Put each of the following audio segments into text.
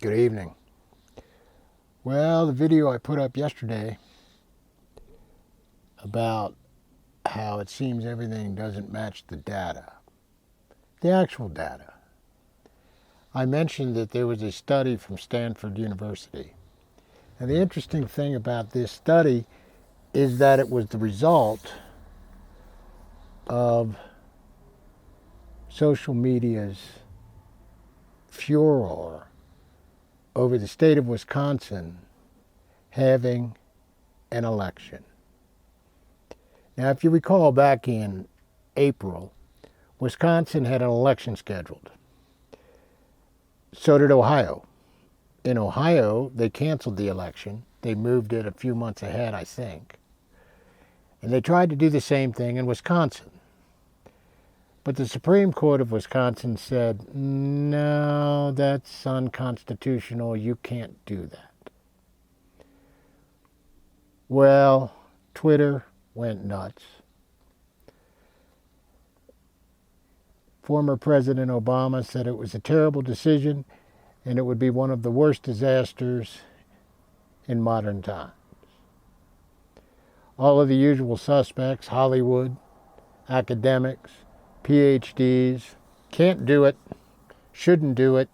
Good evening. Well, the video I put up yesterday about how it seems everything doesn't match the data, the actual data. I mentioned that there was a study from Stanford University. And the interesting thing about this study is that it was the result of social media's furor over the state of Wisconsin having an election. Now, if you recall, back in April, Wisconsin had an election scheduled. So did Ohio. In Ohio, they canceled the election. They moved it a few months ahead, I think. And they tried to do the same thing in Wisconsin. But the Supreme Court of Wisconsin said, no, that's unconstitutional. You can't do that. Well, Twitter went nuts. Former President Obama said it was a terrible decision and it would be one of the worst disasters in modern times. All of the usual suspects, Hollywood, academics, PhDs, can't do it, shouldn't do it.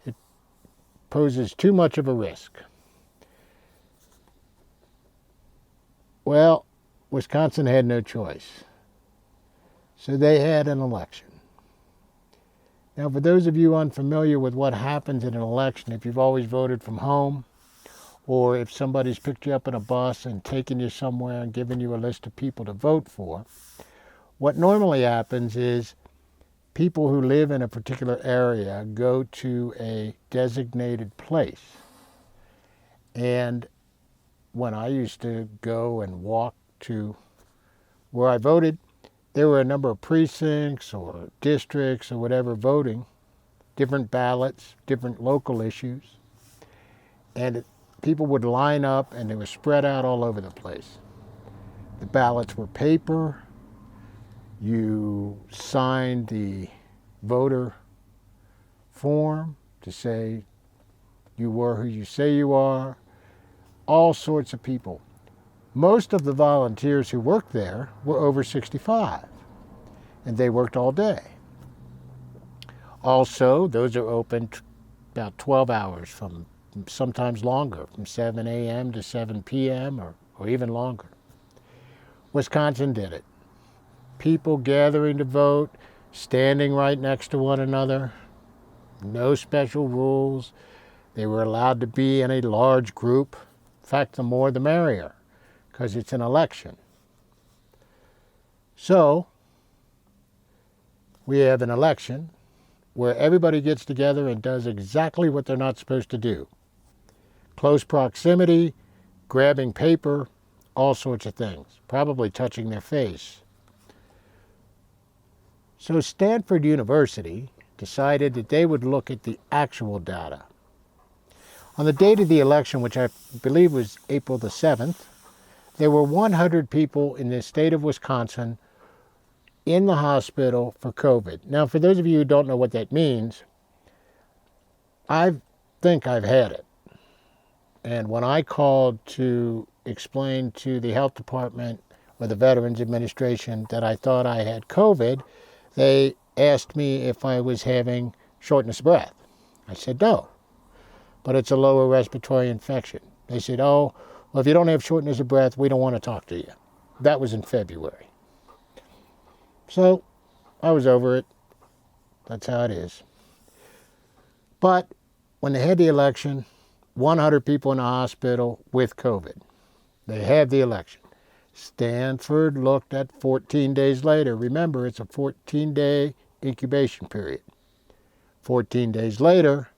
It poses too much of a risk. Well, Wisconsin had no choice. So they had an election. Now, for those of you unfamiliar with what happens in an election, if you've always voted from home, or if somebody's picked you up in a bus and taken you somewhere and given you a list of people to vote for, what normally happens is people who live in a particular area go to a designated place. And when I used to go and walk to where I voted, there were a number of precincts or districts or whatever voting, different ballots, different local issues. And people would line up and they were spread out all over the place. The ballots were paper. You signed the voter form to say you were who you say you are. All sorts of people. Most of the volunteers who worked there were over 65, and they worked all day. Also, those are open about 12 hours, from sometimes longer, from 7 a.m. to 7 p.m. or even longer. Wisconsin did it. People gathering to vote, standing right next to one another, no special rules. They were allowed to be in a large group. In fact, the more the merrier, because it's an election. So, we have an election where everybody gets together and does exactly what they're not supposed to do. Close proximity, grabbing paper, all sorts of things, probably touching their face. So Stanford University decided that they would look at the actual data. On the date of the election, which I believe was April the 7th, there were 100 people in the state of Wisconsin in the hospital for COVID. Now, for those of you who don't know what that means, I think I've had it. And when I called to explain to the health department or the Veterans Administration that I thought I had COVID, they asked me if I was having shortness of breath. I said no, but it's a lower respiratory infection. They said, oh, well, if you don't have shortness of breath, we don't want to talk to you. That was in February. So I was over it. That's how it is. But when they had the election, 100 people in the hospital with COVID. They had the election. Stanford looked at 14 days later. Remember, it's a 14-day incubation period. 14 days later,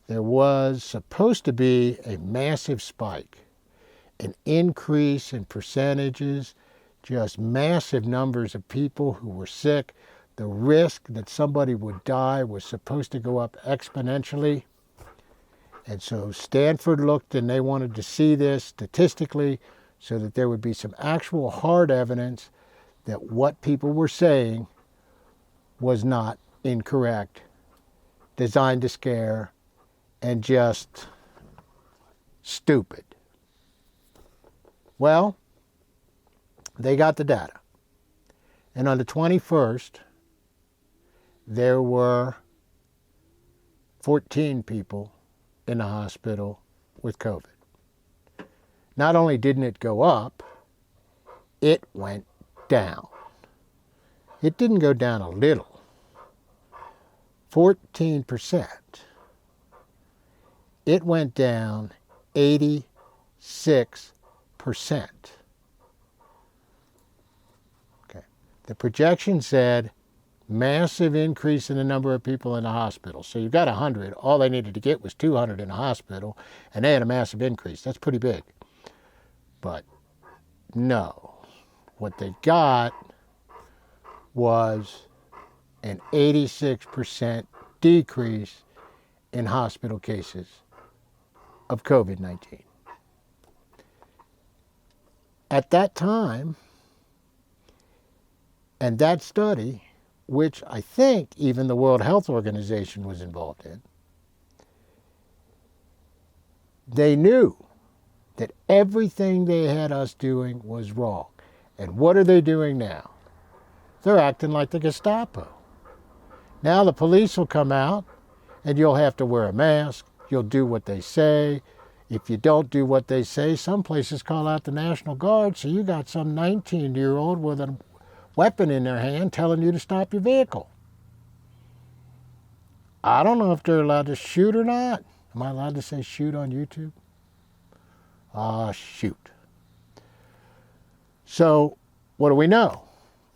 there was supposed to be a massive spike, an increase in percentages, just massive numbers of people who were sick. The risk that somebody would die was supposed to go up exponentially. And so Stanford looked and they wanted to see this statistically so that there would be some actual hard evidence that what people were saying was not incorrect, designed to scare, and just stupid. Well, they got the data. And on the 21st, there were 14 people in the hospital with COVID. Not only didn't it go up, it went down. It didn't go down a little. 14%. It went down 86%. Okay. The projection said massive increase in the number of people in the hospital. So you've got 100. All they needed to get was 200 in the hospital, and they had a massive increase. That's pretty big. But no. What they got was an 86% decrease in hospital cases of COVID-19. At that time, and that study, which I think even the World Health Organization was involved in, they knew that everything they had us doing was wrong. And what are they doing now? They're acting like the Gestapo. Now the police will come out and you'll have to wear a mask. You'll do what they say. If you don't do what they say, some places call out the National Guard, so you got some 19-year-old with a weapon in their hand telling you to stop your vehicle. I don't know if they're allowed to shoot or not. Am I allowed to say shoot on YouTube? Shoot. So, what do we know?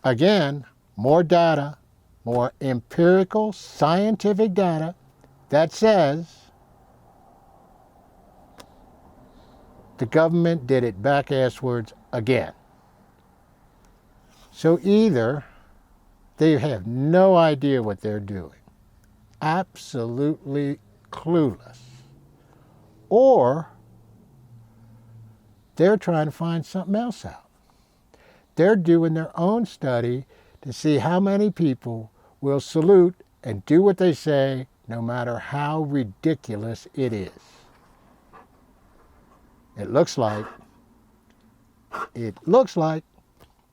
Again, more data, more empirical, scientific data that says the government did it back-asswards again. So either they have no idea what they're doing, absolutely clueless, or they're trying to find something else out. They're doing their own study to see how many people will salute and do what they say, no matter how ridiculous it is. It looks like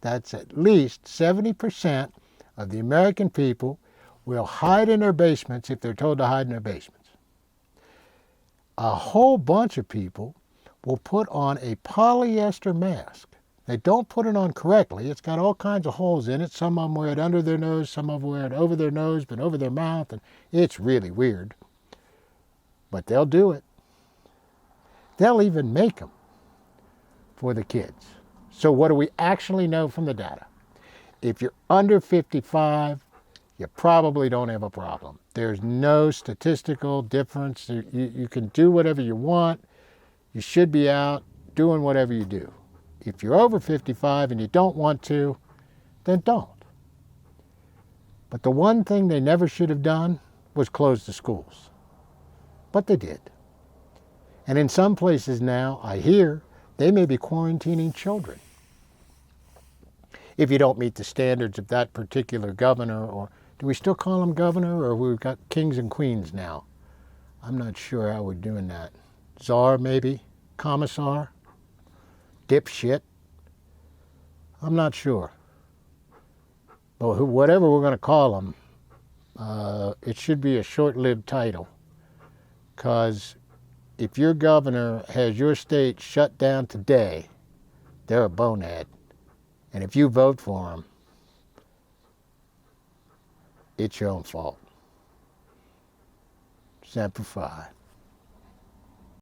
that's at least 70% of the American people will hide in their basements if they're told to hide in their basements. A whole bunch of people will put on a polyester mask. They don't put it on correctly. It's got all kinds of holes in it. Some of them wear it under their nose, some of them wear it over their nose, but over their mouth, and it's really weird. But they'll do it. They'll even make them for the kids. So what do we actually know from the data? If you're under 55, you probably don't have a problem. There's no statistical difference. You can do whatever you want. You should be out doing whatever you do. If you're over 55 and you don't want to, then don't. But the one thing they never should have done was close the schools. But they did. And in some places now, I hear, they may be quarantining children. If you don't meet the standards of that particular governor, or do we still call them governor, or we've got kings and queens now? I'm not sure how we're doing that. Czar, maybe? Commissar? Dipshit? I'm not sure. But whatever we're going to call them, it should be a short-lived title. Because if your governor has your state shut down today, they're a bonehead. And if you vote for them, it's your own fault. Semper Fi.